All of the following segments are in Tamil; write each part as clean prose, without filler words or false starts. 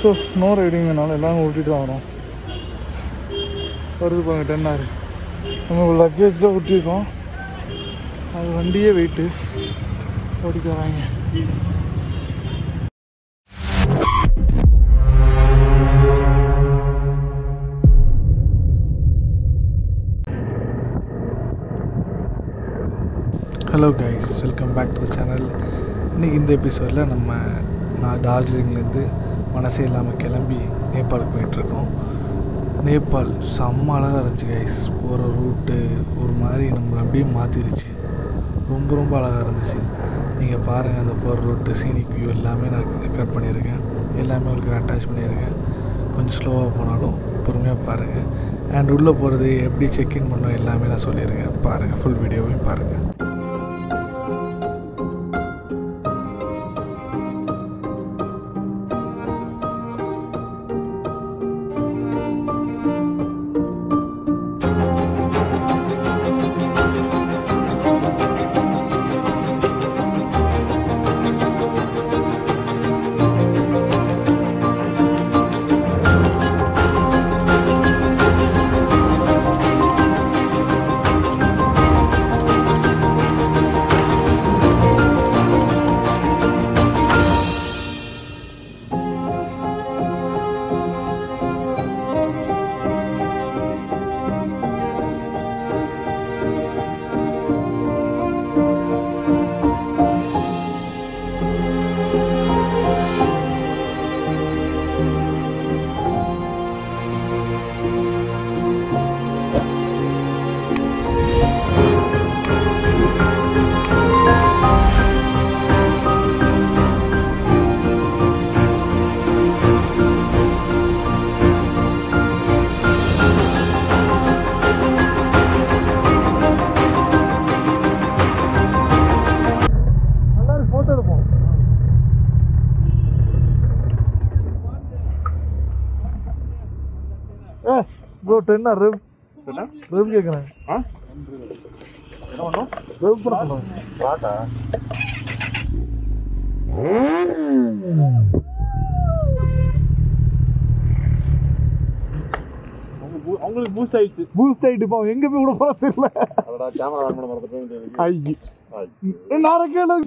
ஸோ ஸ்னோ ரைடிங்னால எல்லாம் ஓட்டிகிட்டு தான் வரோம். வருது பாருங்க 10 hour. நம்ம லக்கேஜ் தான் ஊட்டியிருக்கோம். அது வண்டியே வெயிட்டு ஓட்டிட்டு வராங்க. Hello guys, welcome back to the channel. இன்றைக்கி இந்த எபிசோடில் நான் டார்ஜிலிங்லேருந்து மனசே இல்லாமல் கிளம்பி நேபாளுக்கு போயிட்டுருக்கோம். நேபாள் செம்ம அழகாக இருந்துச்சு கைஸ். போகிற ரூட்டு ஒரு மாதிரி நம்மளை அப்படியே மாற்றிருச்சு. ரொம்ப ரொம்ப அழகாக இருந்துச்சு. நீங்கள் பாருங்கள், அந்த போகிற ரூட்டு, சீனிக் வியூ எல்லாமே நான் ரெக்கார்ட் பண்ணியிருக்கேன். எல்லாமே உங்களுக்கு அட்டாச் பண்ணியிருக்கேன். கொஞ்சம் ஸ்லோவாக போனாலும் பொறுமையாக பாருங்கள். அண்ட் உள்ளே போகிறது எப்படி செக்இன் பண்ணோம் எல்லாமே நான் சொல்லியிருக்கேன். பாருங்கள், ஃபுல் வீடியோவையும் பாருங்கள். ப்ரோ 10 ரெவ் கேட்குறேன். ரெவ் பண்ண சொன்னாங்க. பாட்டா அவங்களுக்கு பூஸ்ட் ஆயிடுச்சு. இப்போ எங்க போய் விட போறா தெரியல. அதோட கேமரா ஆன் பண்ண மறந்துட்டேன். ஐயி நான் கேளு.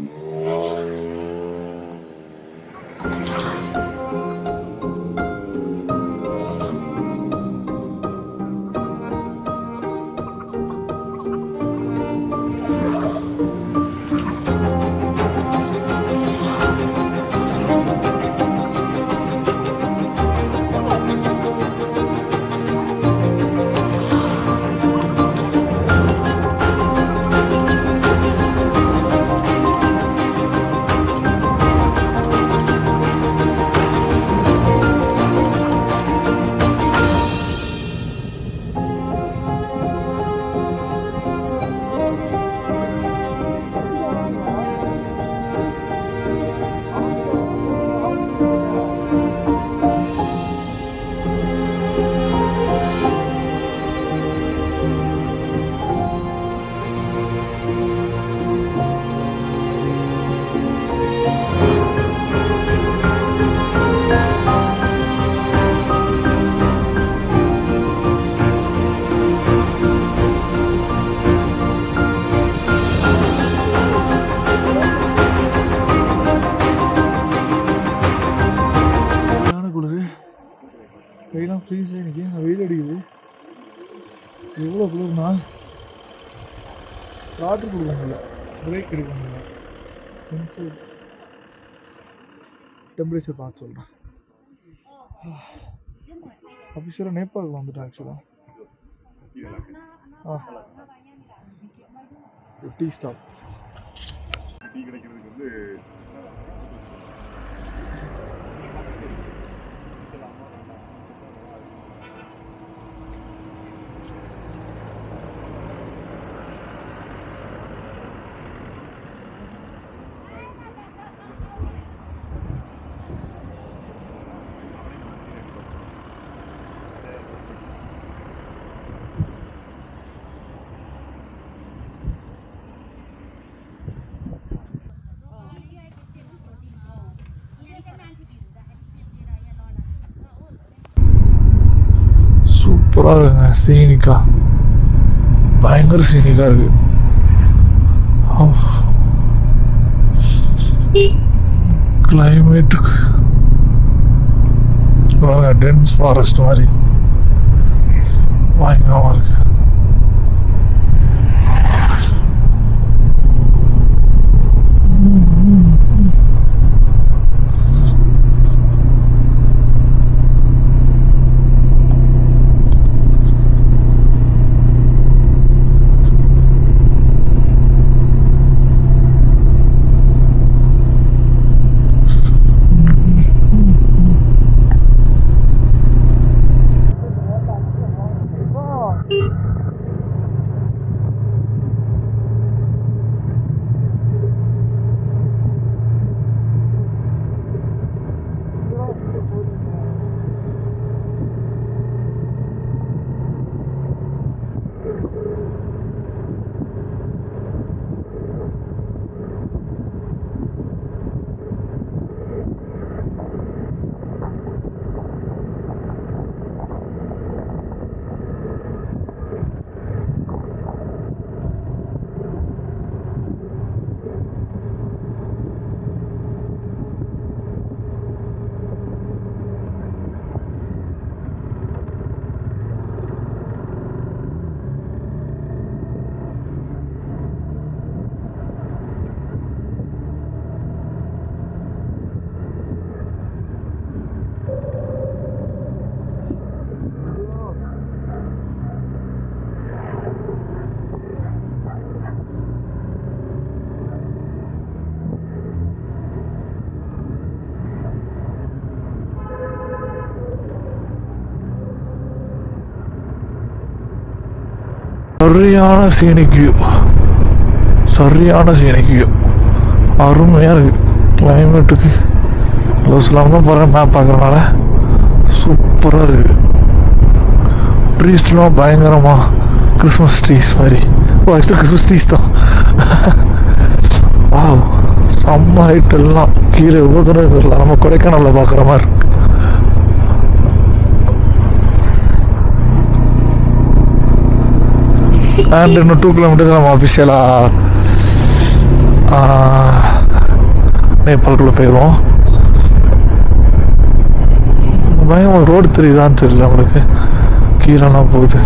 கையெல்லாம் ஃப்ரீஸ் ஆகிருக்கு. வெயில் அடிக்குது. எவ்வளோ குளிர்னா காற்று கொடுப்பாங்கல்ல, பிரேக் எடுப்பாங்கல்ல, சென்சர் டெம்பரேச்சர் பார்த்து சொல்கிறேன். அஃபிஷியலாக நேபாளில் வந்துட்டேன். ஆக்சுவலாக டீ ஸ்டாப். டீ கிடைக்கிறதுக்கு வந்து சூப்பராக இருக்குங்க. சீனிக்கா பயங்கர சீனிக்கா இருக்கு. கிளைமேட்டுக்கு டென்ஸ் ஃபாரஸ்ட் மாதிரி பயங்கரமா இருக்கு. சரியான சீனிக்கு அருமையாக இருக்குது. கிளைமேட்டுக்கு லோஸ்லாம் தான் போகிறேன். மேப் பார்க்குறனால சூப்பராக இருக்குது. ட்ரீஸ்லாம் பயங்கரமாக கிறிஸ்மஸ் ட்ரீஸ் மாதிரி. ஆக்சுவலி கிறிஸ்மஸ் ட்ரீஸ் தான். வா செம்ம ஹைட் எல்லாம் கீழே எவ்வளோ தூரம் தெரியல. நம்ம கொடைக்கானலில் பார்க்குற மாதிரி இருக்கு. அண்ட் இன்னும் 2 கிலோமீட்டர்ஸ் நம்ம அஃபிஷியலாக நேபாளுக்குள்ளே போயிடுவோம். பயங்கரமாக ரோடு தெரியுதான்னு தெரியல உங்களுக்கு. கீழெல்லாம் போகுது.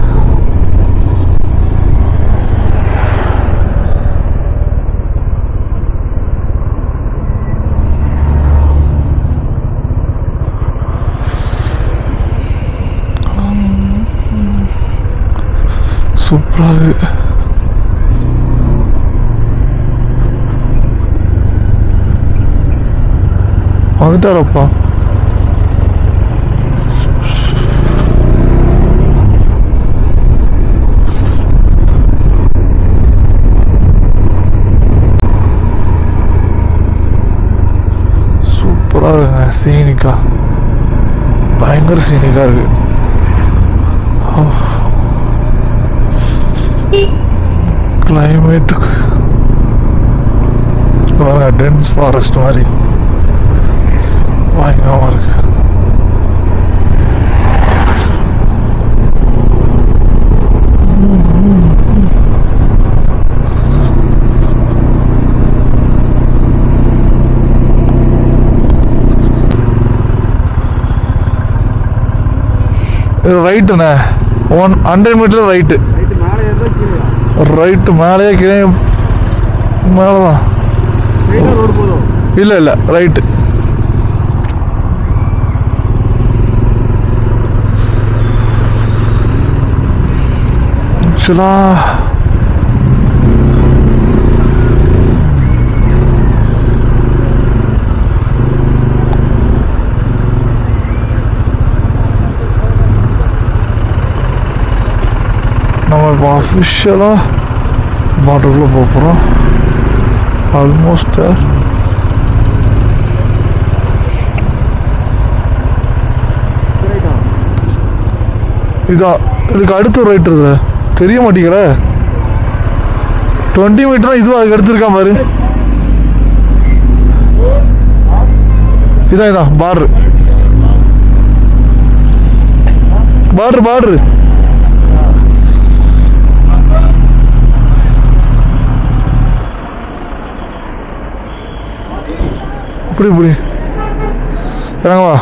சூப்பராக வந்துட்டாரப்பா. சூப்பராக இருக்குங்க. சீனிக்கா பயங்கர சீனிக்கா இருக்கு. கிளைமேட்டுக்கு டென்ஸ் ஃபாரஸ்ட் மாதிரி பயங்கரமாக இருக்கு. ரைட்டுண்ணே 100 மீட்டர் ரைட்டு. ரைட்டு மேலேயே கீழே மேலே தான். இல்லை இல்லை ரைட்டு. ஆக்சுவலாக நம்ம அஃபிஷியலாக பார்டருக்குள்ளே போக போகிறோம். ஆல்மோஸ்ட் இதான். இதுக்கு அடுத்த ஒரு ரைட் இருக்குது தெரிய மாட்டேங்கிற. 20 மீட்டர் இதுவும் அதுக்கு எடுத்துருக்கான் பாரு. இதான் இதான் பார்டரு பார்டரு பார்டரு புடி புடி இறங்கவா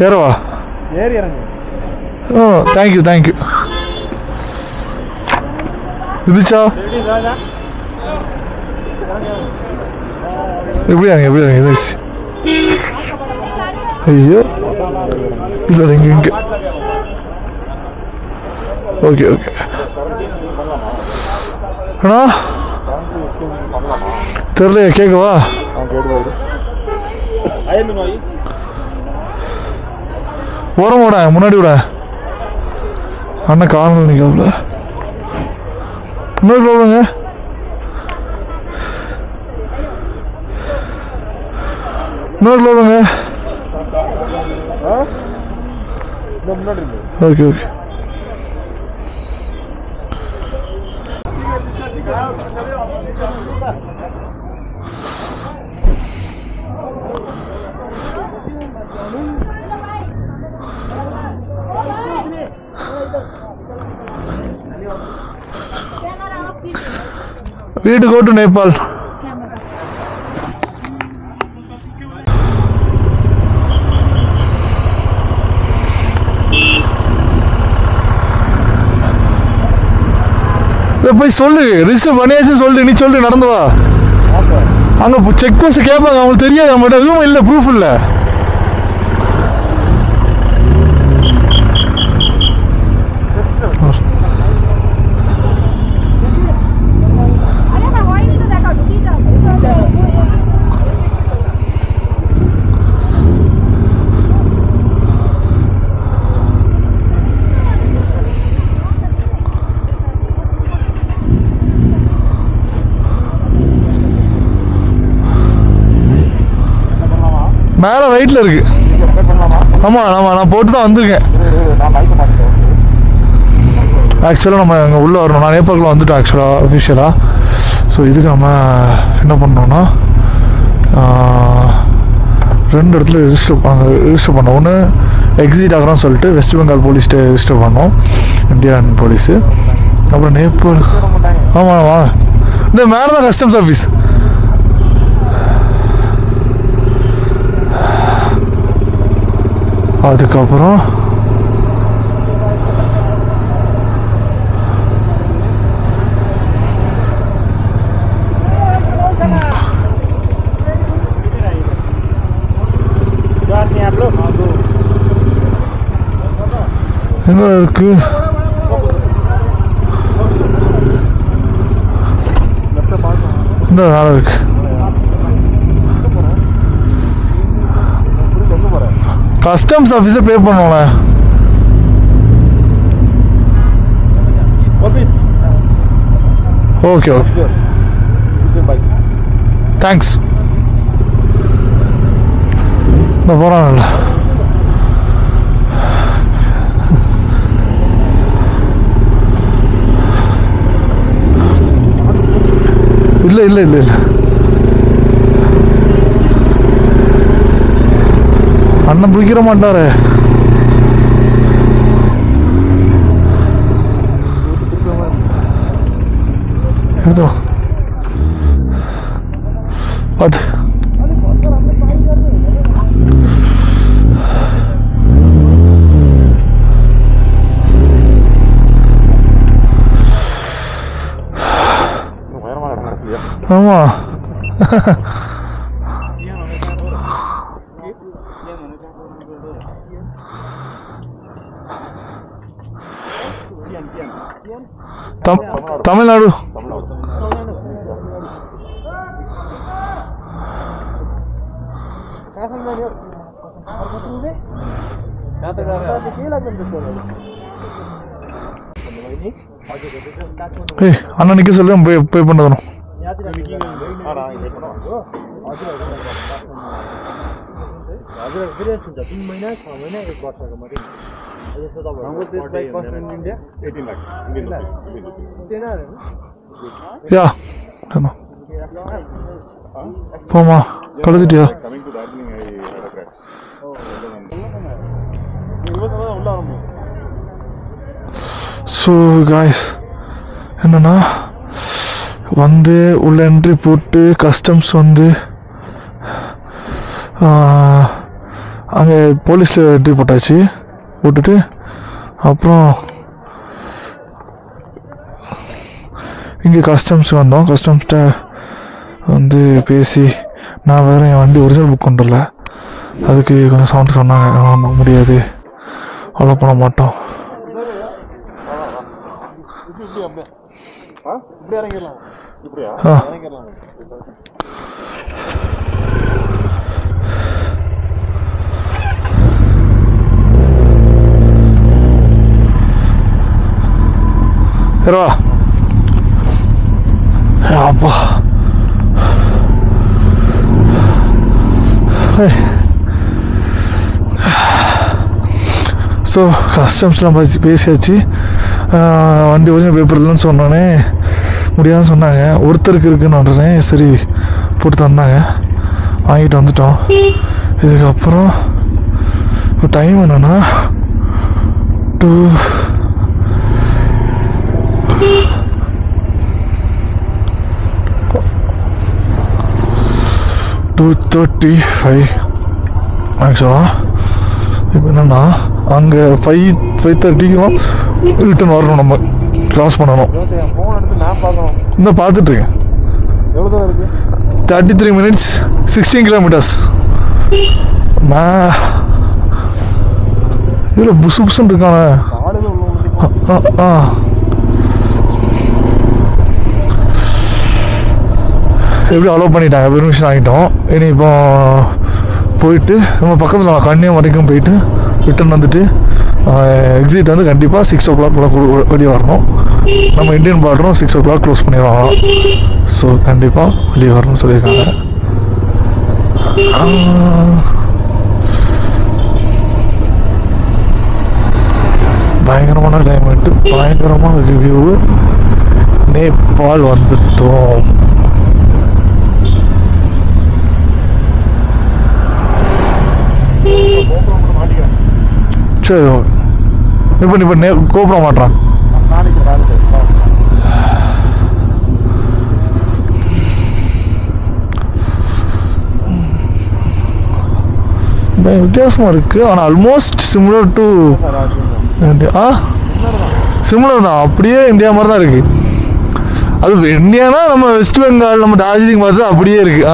ஏறவா ஓ தேங்க்யூ தேங்க்யூ இதுச்சா எப்படி இது ஐயோ இல்லை இங்கே ஓகே ஓகே அண்ணா தெரியலையா கேட்கவா ஓரம் விட முன்னாடி விட அண்ணன் காரணம் நிற்கல இன்னொரு போங்க இன்னொரு போங்க ஓகே ஓகே வீட்டு go to நேபாள் போய் சொல்லு ரிஜிஸ்டர் பண்ணியாச்சுன்னு சொல்லு நீ சொல்லு நடந்து வா அங்கே செக் போஸ்ட் கேட்பாங்க அவங்களுக்கு தெரியாது நம்மகிட்ட எதுவும் இல்லை ப்ரூஃப் இல்லை மேலே ரைட்டில் இருக்கு ஆமாம் நான் போட்டு தான் வந்திருக்கேன் ஆக்சுவலாக நம்ம அங்கே உள்ளே வரணும் நான் நேபாளில் வந்துட்டேன் ஆக்சுவலாக அஃபிஷியலாக ஸோ இதுக்கு நம்ம என்ன பண்ணோம்னா 2 இடத்துல ரிஜிஸ்டர் பண்ணோம் ஒன்று எக்ஸிட் ஆகிறோம்னு சொல்லிட்டு வெஸ்ட் பெங்கால் போலீஸ்ட்டு ரிஜிஸ்டர் பண்ணோம் இந்தியன் போலீஸு அப்புறம் நேபாள் ஆமாம் வாங்க இந்த மேலே தான் கஸ்டம்ஸ் ஆஃபீஸ் அதுக்கப்புறம் என்ன இருக்கு இந்த வேலை இருக்கு கஸ்டம்ஸ் ஆஃபீஸை பே பண்ணோம்ல ஓகே ஓகே தேங்க்ஸ் இந்த போகிறான்ல இல்லை இல்லை இல்லை இல்லை அண்ணன் தூக்கிட மாட்டாரு எடுத்தோ பார்த்து ஆமா தமிழ்நாடு அண்ணா நிக்க சொல்லு பே பண்ணணும் யா போமா கழுதிட்டியா ஸோ காய்ஸ் என்னன்னா வந்து உள்ள என்ட்ரி போட்டு கஸ்டம்ஸ் வந்து அங்கே போலீஸில் என்ட்ரி போட்டாச்சு. போட்டுட்டு அப்புறம் இங்கே கஸ்டம்ஸ் வந்தோம். கஸ்டம்ஸ்கிட்ட வந்து பேசி நான் வேறு என் வண்டி ஒரிஜினல் புக் கொண்டு வரல, அதுக்கு கொஞ்சம் சவுண்டு சொன்னாங்க. முடியாது, அவ்வளோ பண்ண மாட்டோம். வா அப்பா ஸோ கஸ்டம்ஸ்லாம் பேசியாச்சு. வண்டி ஒரிஜினல் பேப்பர் இல்லைன்னு சொன்னோன்னே முடியாதுன்னு சொன்னாங்க. ஒருத்தருக்கு இருக்குன்னு வந்துடுறேன், சரி போட்டு தந்தாங்க, வாங்கிட்டு வந்துட்டோம். இதுக்கப்புறம் இப்போ டைம் என்னென்னா 2:35 ஆக்சுவலாக. இப்போ என்னென்னா அங்கே 5:30க்கும் ரிட்டன் வரணும், நம்ம கிராஸ் பண்ணணும். இன்னும் பார்த்துட்ருக்கேன். 33 minutes 16 kilometers. நான் இதில் புசு புசுன்னு இருக்கான. எப்படி அலோவ் பண்ணிட்டாங்க, பெர்மிஷன் வாங்கிட்டோம். இனி இப்போ போயிட்டு நம்ம பக்கத்தில் கன்னியாகுமரி வரைக்கும் போயிட்டு ரிட்டன் வந்துட்டு எக்ஸிட் வந்து கண்டிப்பாக 6 o'clock வெளியே வரணும். நம்ம இந்தியன் பார்டரும் 6 o'clock க்ளோஸ் பண்ணிடுவாங்க. ஸோ கண்டிப்பாக வெளியே வரணும்னு சொல்லியிருக்காங்க. பயங்கரமான கிளைமேட்டு, பயங்கரமான வியூ. நேபாள் வந்துட்டோம். சரி இப்போ கூப்பிட மாட்டான். வித்தியாசமா இருக்கு. ஆனால் ஆல்மோஸ்ட் சிமிலர் டு சிமிலர் தான், அப்படியே இந்தியா மாதிரி தான் இருக்கு. அது இந்தியானா நம்ம வெஸ்ட் பெங்கால், நம்ம டார்ஜிலிங் மாதிரி தான் அப்படியே இருக்கு.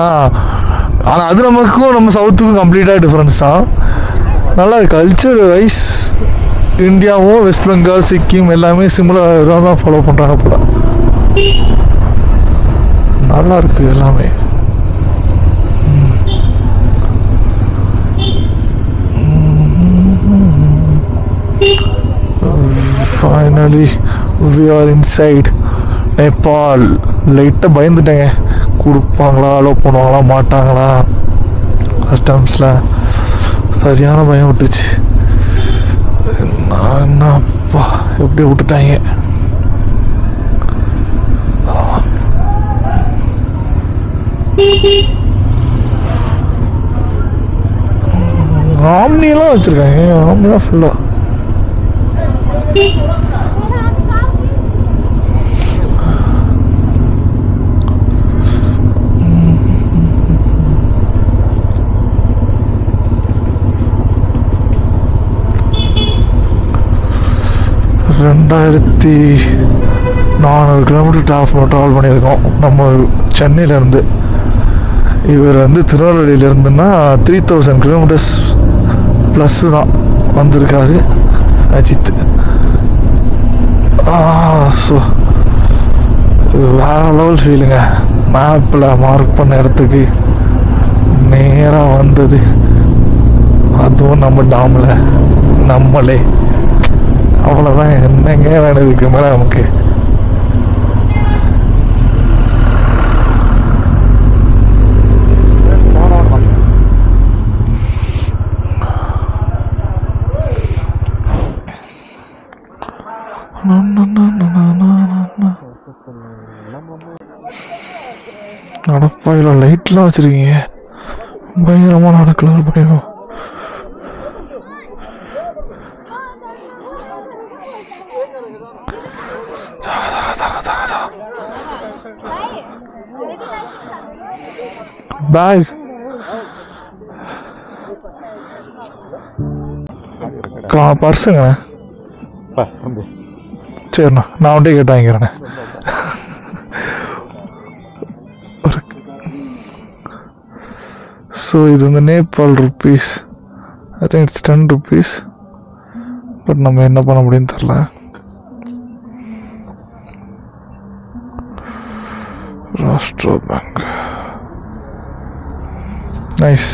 ஆனால் அது நமக்கும் நம்ம சவுத்துக்கும் கம்ப்ளீட்டாக டிஃப்ரென்ஸ் தான். நல்லா கல்ச்சர் வைஸ் இந்தியாவும் வெஸ்ட் பெங்கால், சிக்கிம் எல்லாமே சிமிலராக தான் ஃபாலோ பண்ணுறாங்க போல. நல்லா இருக்கு எல்லாமே. Finally we are inside Nepal. லைட்டாக பயந்துட்டேங்க, கொடுப்பாங்களா அலோவ் பண்ணுவாங்களா மாட்டாங்களா, கஸ்டம்ஸில் சரியான பயம் விட்டுச்சு. என்னப்பா எப்படி விட்டுட்டாங்க. ஆம்னியெல்லாம் வச்சுருக்காங்க, ஆம்னி தான் ஃபுல்லாக. ரெண்டாயிரத்தி 400 கிலோமீட்டர் ட்ராவல் பண்ணியிருக்கோம் நம்ம சென்னையிலேருந்து. இவர் வந்து திருநெல்வேலியிலேருந்துன்னா 3000 கிலோமீட்டர்ஸ் ப்ளஸ்ஸு தான் வந்திருக்காரு அஜித். ஸோ இது வேறு லெவல் ஃபீலுங்க. மேப்பில் மார்க் பண்ண இடத்துக்கு நேராக வந்தது, அதுவும் நம்ம டாமில் நம்மளே. அவ்வளோதான், என்னங்க வேணும் இதுக்கு மேலே நமக்கு. நடப்பாயில லைட்லாம் வச்சிருக்கீங்க, பயங்கரமான நடக்கலாம் பயம். பேக் பர்ஸுங்கண்ணே. சரிண்ணா, நான் வண்டி கேட்டு வாங்கிக்கிறேண்ணே. ஸோ இது வந்து Nepal rupees. I think it's 10 rupees. But நம்ம என்ன பண்ண முடியும்னு தெரில. ராஷ்டிரா பேங்க். நைஸ்.